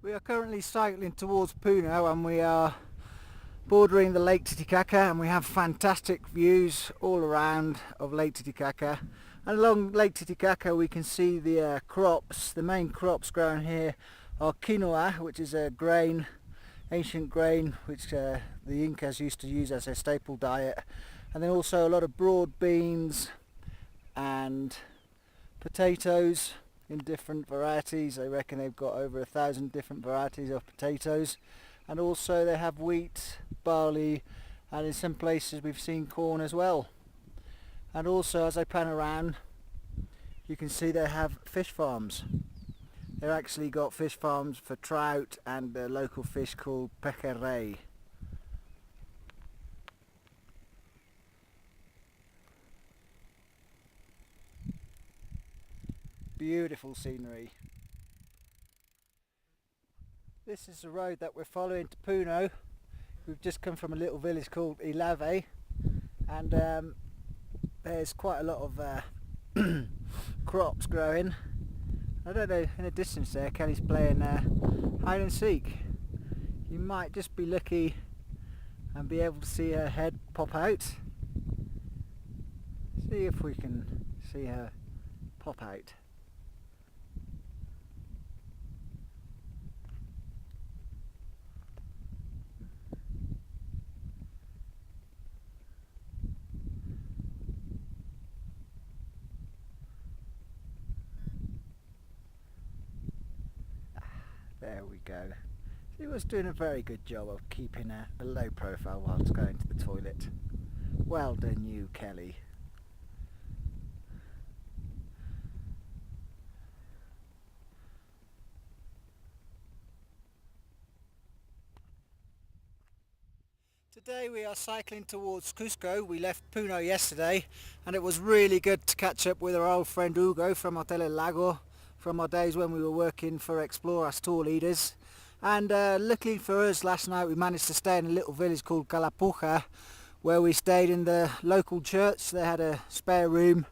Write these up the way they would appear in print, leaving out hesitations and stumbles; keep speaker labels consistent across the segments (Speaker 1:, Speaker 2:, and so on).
Speaker 1: We are currently cycling towards Puno and we are bordering the Lake Titicaca, and we have fantastic views all around of Lake Titicaca. And along Lake Titicaca we can see the crops. The main crops grown here are quinoa, which is a grain, ancient grain which the Incas used to use as their staple diet, and then also a lot of broad beans and potatoes in different varieties. I reckon they've got over 1,000 different varieties of potatoes, and also they have wheat, barley, and in some places we've seen corn as well. And also, as I pan around, you can see they have fish farms. They've actually got fish farms for trout and a local fish called pejerrey. Beautiful scenery. This is the road that we're following to Puno. We've just come from a little village called Ilave, and there's quite a lot of crops growing. I don't know, in the distance there Kelly's playing hide and seek. You might just be lucky and be able to see her head pop out. See if we can see her pop out. There we go. She was doing a very good job of keeping a low profile whilst going to the toilet. Well done you, Kelly. Today we are cycling towards Cusco. We left Puno yesterday and it was really good to catch up with our old friend Hugo from Hotel El Lago, from our days when we were working for Explore as tour leaders. And luckily for us, last night we managed to stay in a little village called Calapuja, where we stayed in the local church. They had a spare room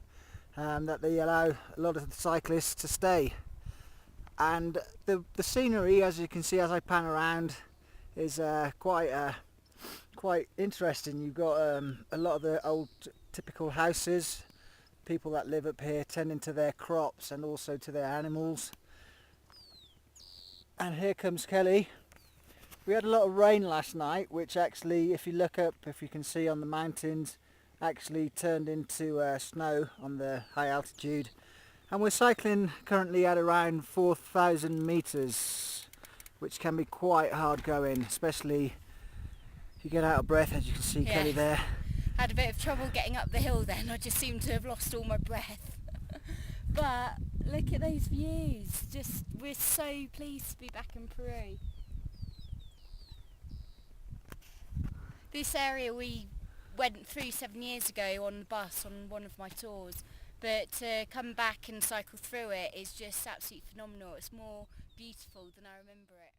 Speaker 1: that they allow a lot of the cyclists to stay. And the scenery, as you can see as I pan around, is quite interesting. You've got a lot of the old typical houses, people that live up here tending to their crops and also to their animals. And here comes Kelly. We had a lot of rain last night, which actually, if you look up, if you can see on the mountains, actually turned into snow on the high altitude. And we're cycling currently at around 4,000 meters, which can be quite hard going, especially if you get out of breath, as you can see. Kelly there.
Speaker 2: Had a bit of trouble getting up the hill then. I just seemed to have lost all my breath. But look at those views. Just, we're so pleased to be back in Peru. This area we went through 7 years ago on the bus on one of my tours, but to come back and cycle through it is just absolutely phenomenal. It's more beautiful than I remember it.